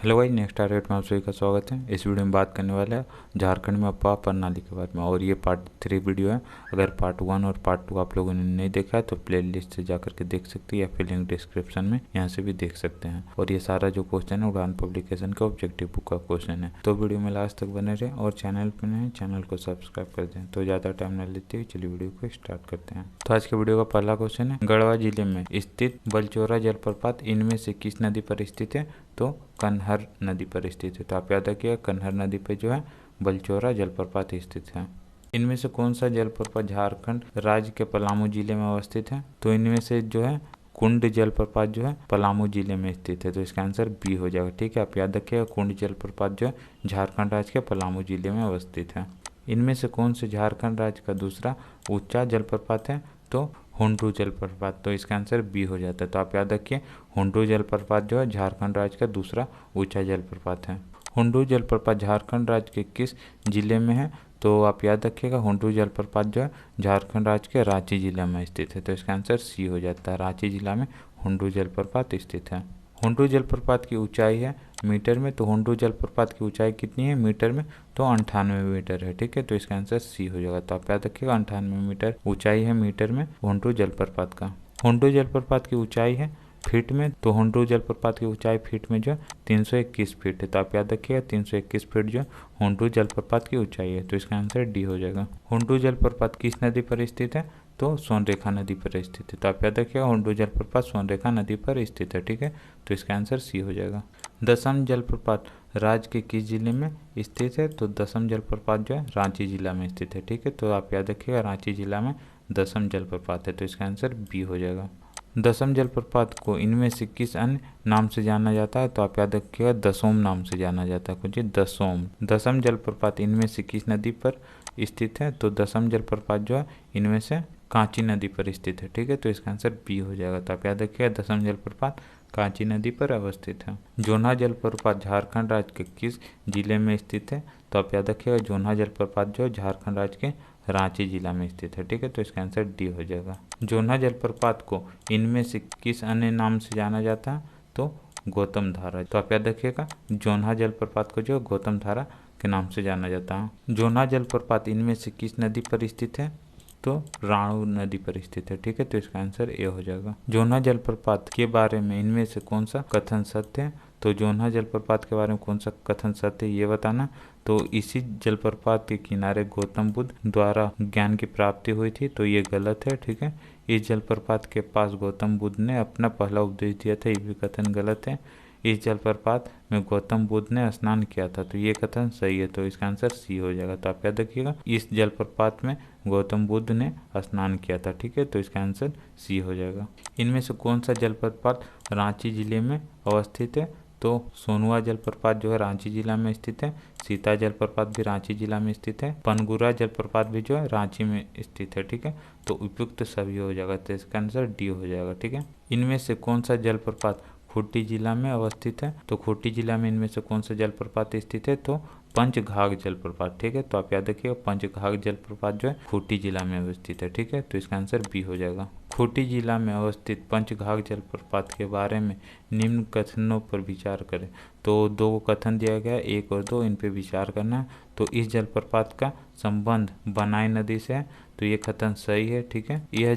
Hello भाई, next target में आप सभी का स्वागत है। इस वीडियो में बात करने वाले हैं झारखंड में अफवाह प्रणाली के बारे में, और ये पार्ट 3 वीडियो है। अगर पार्ट 1 और पार्ट 2 आप लोगों ने नहीं देखा है तो प्ले लिस्ट से जा करके देख सकते हैं, या फिर लिंक डिस्क्रिप्शन में यहाँ से भी देख सकते हैं। और ये सारा जो क्वेश्चन है उड़ान पब्लिकेशन का ऑब्जेक्टिव बुक का क्वेश्चन है। तो वीडियो में लास्ट तक बने रहे, और चैनल पर नए चैनल को सब्सक्राइब कर दें। तो ज़्यादा टाइम न लेते हुए चलिए वीडियो को स्टार्ट करते हैं। तो आज के वीडियो का पहला क्वेश्चन है, गढ़वा जिले में स्थित बलचौरा जलप्रपात इनमें से किस नदी पर स्थित है? तो कन्हर नदी पर स्थित है। तो आप याद रखिएगा, कन्हर नदी पे जो है बलचौरा जलप्रपात स्थित है। इनमें से कौन सा जलप्रपात झारखंड राज्य के पलामू जिले में अवस्थित है? तो इनमें से जो है कुंड जलप्रपात जो है पलामू जिले में स्थित है। तो इसका आंसर बी हो जाएगा। ठीक है, आप याद रखिएगा, कुंड जलप्रपात जो है झारखंड राज्य के पलामू जिले में अवस्थित है। इनमें से कौन से झारखंड राज्य का दूसरा ऊंचा जलप्रपात है? तो हुंडरू जलप्रपात। तो इसका आंसर बी हो जाता है। तो आप याद रखिए, हुंडरू जलप्रपात जो है झारखंड राज्य का दूसरा ऊंचा जलप्रपात है। हुंडरू जलप्रपात झारखंड राज्य के किस जिले में है? तो आप याद रखिएगा, हुंडरू जलप्रपात जो है झारखंड राज्य के रांची जिले में स्थित है। तो इसका आंसर सी हो जाता है। रांची जिला में हुंडरू जलप्रपात स्थित है। हुंडरू जलप्रपात की ऊंचाई है मीटर में। तो हुंडरू जलप्रपात की ऊंचाई कितनी है मीटर में? तो 98 मीटर है। ठीक है, तो इसका आंसर सी हो जाएगा। तो आप याद रखिएगा, 98 मीटर ऊंचाई है मीटर में हुंडरू जलप्रपात का। हुंडरू जलप्रपात की ऊंचाई है फीट में। तो हुंडरू जलप्रपात की ऊंचाई फीट में जो 321 फीट है। तो आप याद रखिएगा, 321 फीट जो हुंडरू जलप्रपात की ऊंचाई है। तो इसका आंसर डी हो जाएगा। हुंडरू जलप्रपात किस नदी पर स्थित है? तो सोनरेखा नदी पर स्थित है। तो आप याद रखिएगा, हुंडरू जलप्रपात सोनरेखा नदी पर स्थित है। ठीक है, तो इसका आंसर सी हो जाएगा। दसम जलप्रपात राज्य के किस जिले में स्थित है? तो दसम जलप्रपात जो है रांची जिला में स्थित है। ठीक है, तो आप याद रखिएगा, रांची जिला में दसम जलप्रपात है। तो इसका आंसर बी हो जाएगा। दसम जलप्रपात को इनमें से किस अन्य नाम से जाना जाता है? तो आप याद रखिएगा, दसोम नाम से जाना जाता है। कुछ दसोम। दसम जलप्रपात इनमें से किस नदी पर स्थित है? तो दसम जलप्रपात जो है इनमें से कांची नदी पर स्थित है। ठीक है, तो इसका आंसर बी हो जाएगा। तो आप याद रखिएगा, दसम जलप्रपात कांची नदी पर अवस्थित है। जोन्हा जलप्रपात झारखंड राज्य के किस जिले में स्थित है? तो आप याद रखिएगा, जोन्हा जलप्रपात जो है झारखंड राज्य के रांची जिला में स्थित है। ठीक है, तो इसका आंसर डी हो जाएगा। जोन्हा जलप्रपात को इनमें से किस अन्य नाम से जाना जाता है? तो गौतम धारा। तो आप याद रखिएगा, जोन्हा जलप्रपात को जो गौतम धारा के नाम से जाना जाता है। जोन्हा जलप्रपात इनमें से किस नदी पर स्थित है? तो राणू नदी पर स्थित है। ठीक है, तो इसका आंसर ए हो जाएगा। जोन्हा जलप्रपात के बारे में इनमें से कौन सा कथन सत्य है? तो जोन्हा जलप्रपात के बारे में कौन सा कथन सत्य है ये बताना। तो इसी जलप्रपात के किनारे गौतम बुद्ध द्वारा ज्ञान की प्राप्ति हुई थी। तो ये गलत है। ठीक है, इस जलप्रपात के पास गौतम बुद्ध ने अपना पहला उपदेश दिया था, ये भी कथन गलत है। इस जलप्रपात में गौतम बुद्ध ने स्नान किया था। तो ये कथन सही है। तो इसका आंसर सी हो जाएगा। तो आप याद रखिएगा, इस जलप्रपात में गौतम बुद्ध ने स्नान किया था। ठीक है, तो इसका आंसर सी हो जाएगा। इनमें से कौन सा जलप्रपात रांची जिले में अवस्थित है? तो सोनुआ जलप्रपात जो है रांची जिला में स्थित है। सीता जलप्रपात भी रांची जिला में स्थित है। पनगुरा जलप्रपात भी जो है रांची में स्थित है। ठीक है, तो उपयुक्त सभी हो जाएगा। तो इसका आंसर डी हो जाएगा। ठीक है, इनमें से कौन सा जलप्रपात खूंटी जिला में अवस्थित है? तो खूंटी जिला में इनमें से कौन सा जलप्रपात स्थित है? तो पंचघाघ जलप्रपात। ठीक है, तो आप याद रखिएगा, पंचघाघ जलप्रपात जो है खूंटी जिला में अवस्थित है। ठीक है, तो इसका आंसर बी हो जाएगा। खूंटी जिला में अवस्थित पंचघाघ जलप्रपात के बारे में निम्न कथनों पर विचार करें। तो दो कथन दिया गया है, 1 और 2, इन पे विचार करना है। तो इस जलप्रपात का संबंध बनाई नदी से है। तो ये कथन सही है। ठीक है, यह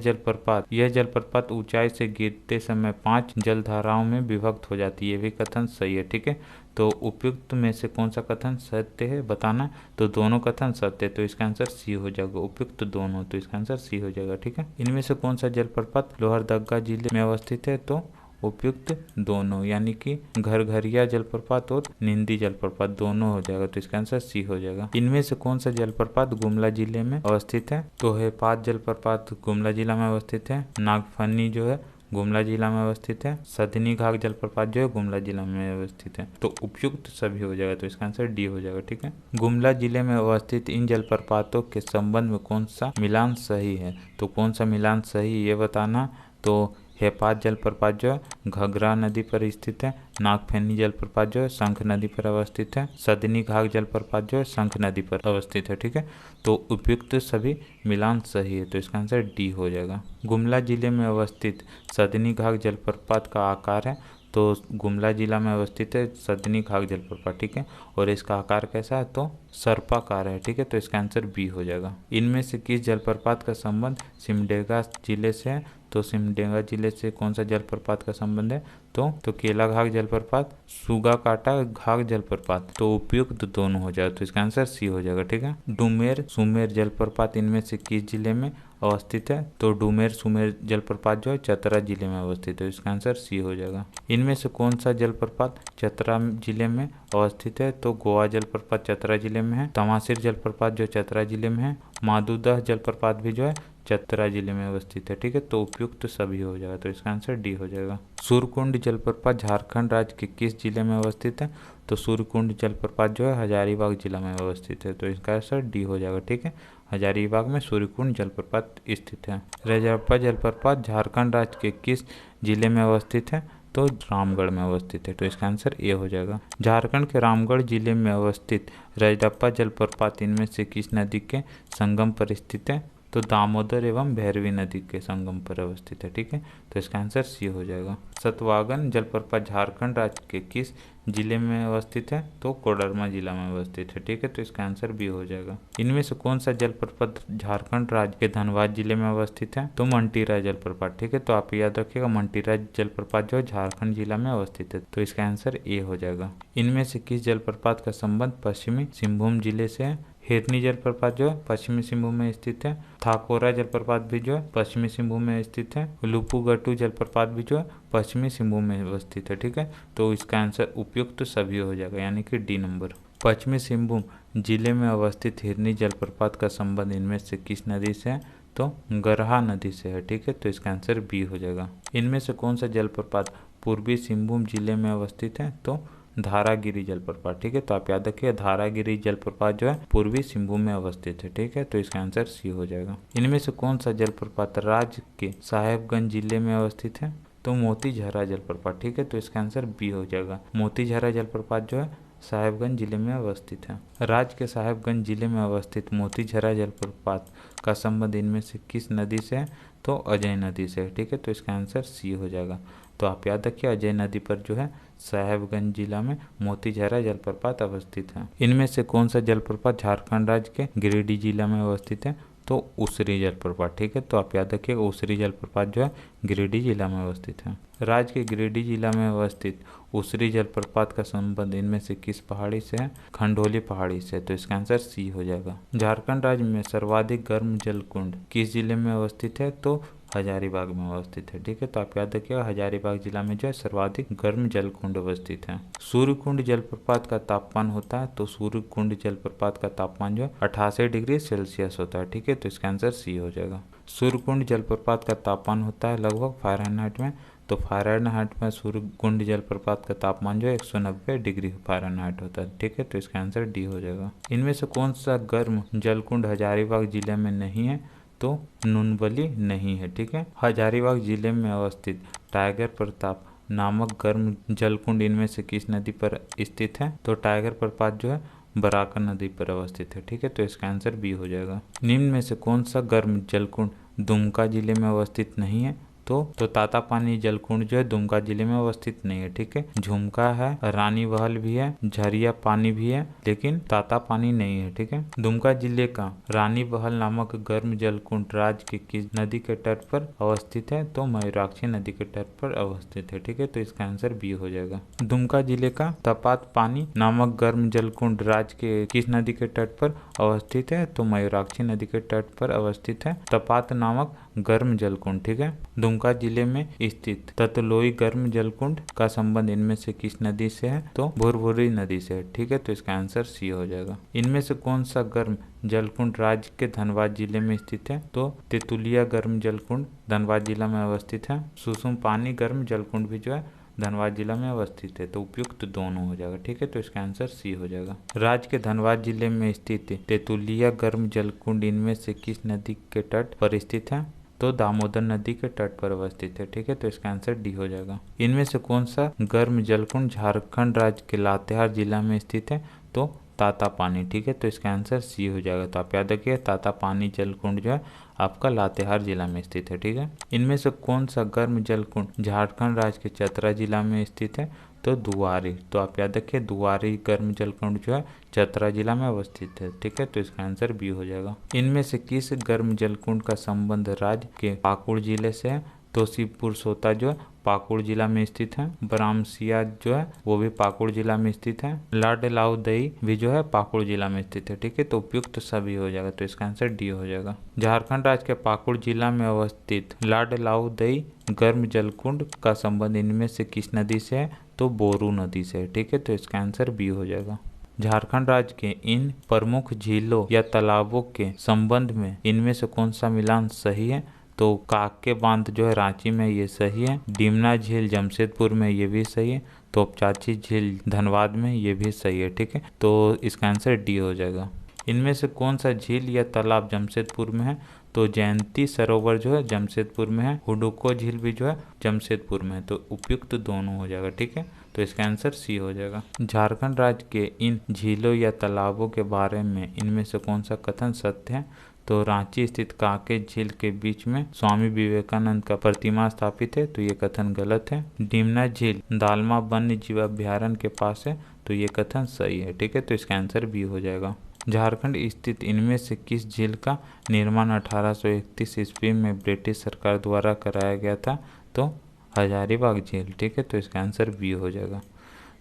जलप्रपात ऊंचाई से गिरते समय 5 जलधाराओं में विभक्त हो जाती है। ये भी कथन सही है। ठीक है, तो उपयुक्त में से कौन सा कथन सत्य है बताना। तो दोनों कथन सत्य है। तो इसका आंसर सी हो जाएगा। उपयुक्त दोनों। तो इसका आंसर सी हो जाएगा। ठीक है, इनमें से कौन सा जलप्रपात लोहरदगा जिले में अवस्थित है? तो उपयुक्त दोनों, यानी कि घरघरिया जलप्रपात और निंदी जलप्रपात दोनों हो जाएगा। तो इसका आंसर सी हो जाएगा। इनमें से कौन सा जलप्रपात गुमला जिले में अवस्थित है? तो हेपात जलप्रपात गुमला जिला में अवस्थित है। नागफनी जो है गुमला जिला में अवस्थित है। सदनी घाघ जलप्रपात जो है गुमला जिला में अवस्थित है। तो उपयुक्त सभी हो जाएगा। तो इसका आंसर डी हो जाएगा। ठीक है, गुमला जिले में अवस्थित इन जलप्रपातों के संबंध में कौन सा मिलान सही है? तो कौन सा मिलान सही ये बताना। तो हेपात जलप्रपात जो है घघरा नदी पर स्थित है। नागफनी जलप्रपात जो है शंख नदी पर अवस्थित है। सदनी घाघ जलप्रपात जो है शंख नदी पर अवस्थित है। ठीक है, तो उपयुक्त सभी मिलान सही है। तो इसका आंसर डी हो जाएगा। गुमला जिले में अवस्थित सदनी घाघ जलप्रपात का आकार है तो गुमला जिला में अवस्थित है सदनी घाघ जलप्रपात, ठीक है। और इसका आकार कैसा है, तो सर्पाकार है, ठीक है। तो इसका आंसर बी हो जाएगा। इनमें से किस जलप्रपात का संबंध सिमडेगा जिले से है, तो सिमडेगा जिले से कौन सा जलप्रपात का संबंध है, तो केला घाघ जलप्रपात, सुगा काटा घाघ जलप्रपात, तो उपयुक्त दोनों हो जाएगा। तो इसका आंसर सी हो जाएगा, ठीक है। डुमेर सुमेर जलप्रपात इनमें से किस जिले में अवस्थित है, तो डुमेर सुमेर जलप्रपात जो है चतरा जिले में अवस्थित है। इसका आंसर सी हो जाएगा। इनमें से कौन सा जलप्रपात चतरा जिले में अवस्थित है, तो गोवा जलप्रपात चतरा जिले में है, तमासिर जलप्रपात जो चतरा जिले में है, मादुदह जलप्रपात भी जो है चतरा जिले में अवस्थित है, ठीक है। तो उपयुक्त सभी हो जाएगा। तो इसका आंसर डी हो जाएगा। सूर्यकुंड जलप्रपात झारखंड राज्य के किस जिले में अवस्थित है, तो सूर्यकुंड जलप्रपात जो है हजारीबाग जिला में अवस्थित है। तो इसका आंसर डी हो जाएगा, ठीक है। हजारीबाग में सूर्यकुंड जलप्रपात स्थित है। रजरप्पा जलप्रपात झारखंड राज्य के किस जिले में अवस्थित है, तो रामगढ़ में अवस्थित है। तो इसका आंसर ए हो जाएगा। झारखंड के रामगढ़ जिले में अवस्थित रजरप्पा जलप्रपात इनमें से किस नदी के संगम पर स्थित है, तो दामोदर एवं भैरवी नदी के संगम पर अवस्थित है, ठीक है। तो इसका आंसर सी हो जाएगा। सतवागन जलप्रपात झारखंड राज्य के किस जिले में अवस्थित है, तो कोडरमा जिला में अवस्थित है, ठीक है। तो इसका आंसर बी हो जाएगा। इनमें से कौन सा जलप्रपात झारखंड राज्य के धनबाद जिले में अवस्थित है, तो मंटीरा जलप्रपात, ठीक है। तो आप याद रखिएगा मंटीरा जलप्रपात जो है झारखंड जिला में अवस्थित है। तो इसका आंसर ए हो जाएगा। इनमें से किस जलप्रपात का संबंध पश्चिमी सिंहभूम जिले से है, हिरनी जलप्रपात जो है पश्चिमी सिंहभूम में स्थित है, थाकोरा जलप्रपात भी जो है पश्चिमी सिंहभूम में स्थित है, लुपुगटू जलप्रपात भी जो है पश्चिमी सिंहभूम में अवस्थित है, ठीक है। तो इसका आंसर उपयुक्त सभी हो जाएगा, यानी कि डी नंबर। पश्चिमी सिंहभूम जिले में अवस्थित हिरनी जलप्रपात का संबंध इनमें से किस नदी से है, तो गरहा नदी से है, ठीक है। तो इसका आंसर बी हो जाएगा। इनमें से कौन सा जलप्रपात पूर्वी सिंहभूम जिले में अवस्थित है, तो धारागिरी जलप्रपात, ठीक है। तो आप याद रखिए धारागिरी जलप्रपात जो है पूर्वी सिंहभूम में अवस्थित है, ठीक है। तो इसका आंसर सी हो जाएगा। इनमें से कौन सा जलप्रपात राज्य के साहेबगंज जिले में अवस्थित है, तो मोतीझरा जलप्रपात, ठीक है। तो इसका आंसर बी हो जाएगा। मोतीझरा जलप्रपात जो है साहेबगंज जिले में अवस्थित है। राज्य के साहेबगंज जिले में अवस्थित मोतीझरा जलप्रपात का संबंध इनमें से किस नदी से है, तो अजय नदी से है, ठीक है। तो इसका आंसर सी हो जाएगा। तो आप याद रखिए अजय नदी पर जो है साहेबगंज जिला में मोतीझरा जलप्रपात अवस्थित है। इनमें से कौन सा जलप्रपात झारखंड राज्य के गिरिडीह जिला में अवस्थित है, तो उसरी जलप्रपात, ठीक है। तो आप याद रखिएगा उसरी जलप्रपात जो है गिरिडीह जिला में अवस्थित है। राज्य के गिरिडीह जिला में अवस्थित उसरी जलप्रपात का संबंध इनमें से किस पहाड़ी से है, खंडोली पहाड़ी से। तो इसका आंसर सी हो जाएगा। झारखंड राज्य में सर्वाधिक गर्म जलकुंड किस जिले में अवस्थित है, तो हजारीबाग में अवस्थित है, ठीक है। तो आप याद रखिएगा हजारीबाग जिला में जो है सर्वाधिक गर्म जलकुंड अवस्थित है। सूर्यकुंड जलप्रपात का तापमान होता है, तो सूर्यकुंड जलप्रपात का तापमान जो है 88 डिग्री सेल्सियस होता है, ठीक है। तो इसका आंसर सी हो जाएगा। सूर्यकुंड जलप्रपात का तापमान होता है लगभग फ़ारेनहाइट में, तो फ़ारेनहाइट में सूर्यकुंड जलप्रपात का तापमान जो है 190 डिग्री फ़ारेनहाइट होता है, ठीक है। तो इसका आंसर डी हो जाएगा। इनमें से कौन सा गर्म जलकुंड हजारीबाग जिले में नहीं है, तो नुनबली नहीं है, ठीक है। हजारीबाग जिले में अवस्थित टाइगर प्रताप नामक गर्म जलकुंड इनमें से किस नदी पर स्थित है, तो टाइगर प्रपात जो है बराकर नदी पर अवस्थित है, ठीक है। तो इसका आंसर बी हो जाएगा। निम्न में से कौन सा गर्म जलकुंड दुमका जिले में अवस्थित नहीं है, तो तातापानी जलकुंड जो है दुमका जिले में अवस्थित नहीं है, ठीक है। झुमका है, रानी वहल भी है, झरिया पानी भी है, लेकिन तातापानी नहीं है, ठीक है। दुमका जिले का रानी वहल नामक गर्म जलकुंड राज्य के किस नदी के तट पर अवस्थित है, तो मयूराक्षी नदी के तट पर अवस्थित है, ठीक है। तो इसका आंसर बी हो जाएगा। दुमका जिले का तपात पानी नामक गर्म जलकुंड राज्य के किस नदी के तट पर अवस्थित है, तो मयूराक्षी नदी के तट पर अवस्थित है तपात नामक गर्म जलकुंड, ठीक है। दुमका जिले में स्थित ततलोई गर्म जलकुंड का संबंध इनमें से किस नदी से है, तो भुरभुरी नदी से है, ठीक है। तो इसका आंसर सी हो जाएगा। इनमें से कौन सा गर्म जलकुंड राज्य के धनबाद जिले में स्थित है, तो तेतुलिया गर्म जलकुंड धनबाद जिला में अवस्थित है। सुसुम पानी गर्म जलकुंड भी जो है धनबाद जिला में अवस्थित है, तो उपयुक्त दोनों हो जाएगा, ठीक है। तो इसका आंसर सी हो जाएगा। राज्य के धनबाद जिले में स्थित तेतुलिया गर्म जलकुंड इनमें से किस नदी के तट पर स्थित है, तो दामोदर नदी के तट पर अवस्थित है, ठीक है। तो इसका आंसर डी हो जाएगा। इनमें से कौन सा गर्म जलकुंड झारखंड राज्य के लातेहार जिला में स्थित है, तो तातापानी, ठीक है। तो इसका आंसर सी हो जाएगा। तो आप याद रखिए तातापानी जलकुंड जो है आपका लातेहार जिला में स्थित है, ठीक है। इनमें से कौन सा गर्म जलकुंड झारखंड राज्य के चतरा जिला में स्थित है? तो दुआरी। तो आप याद रखिए दुआरी गर्म जलकुंड जो है चतरा जिला में अवस्थित है, ठीक है। तो इसका आंसर बी हो जाएगा। इनमें से किस गर्म जलकुंड का संबंध राज्य के पाकुड़ जिले से है? तो शिवपुर सोता जो है पाकुड़ जिला में स्थित है। बरामसिया जो है वो भी पाकुड़ जिला में स्थित है। लाडलाउदई भी जो है पाकुड़ जिला में स्थित है, ठीक है। तो उपयुक्त सभी हो जाएगा। तो इसका आंसर डी हो जाएगा। झारखंड राज्य के पाकुड़ जिला में अवस्थित लाडलाउदई गर्म जलकुंड का संबंध इनमें से किस नदी से है? तो बोरू नदी से है, ठीक है। तो इसका आंसर बी हो जाएगा। झारखंड राज्य के इन प्रमुख झीलों या तालाबों के संबंध में इनमें से कौन सा मिलान सही है? तो काके बांध जो है रांची में, ये सही है। डिमना झील जमशेदपुर में, ये भी सही है। तोपचाची झील धनबाद में, ये भी सही है, ठीक है। तो इसका आंसर डी हो जाएगा। इनमें से कौन सा झील या तालाब जमशेदपुर में है? तो जयंती सरोवर जो है जमशेदपुर में है। हुडुको झील भी जो है जमशेदपुर में है। तो उपयुक्त दोनों हो जाएगा, ठीक है। तो इसका आंसर सी हो जाएगा। झारखंड राज्य के इन झीलों या तालाबों के बारे में इनमें से कौन सा कथन सत्य है? तो रांची स्थित काके झील के बीच में स्वामी विवेकानंद का प्रतिमा स्थापित है, तो ये कथन गलत है। डिमना झील दालमा वन्य जीव अभ्यारण्य के पास है, तो ये कथन सही है, ठीक है। तो इसका आंसर बी हो जाएगा। झारखंड स्थित इनमें से किस झील का निर्माण 1831 ईस्वी में ब्रिटिश सरकार द्वारा कराया गया था? तो हजारीबाग झील, ठीक है। तो इसका आंसर बी हो जाएगा।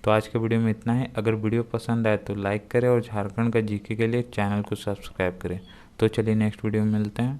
तो आज के वीडियो में इतना है। अगर वीडियो पसंद आए तो लाइक करें और झारखंड का जीके के लिए चैनल को सब्सक्राइब करें। तो चलिए नेक्स्ट वीडियो में मिलते हैं।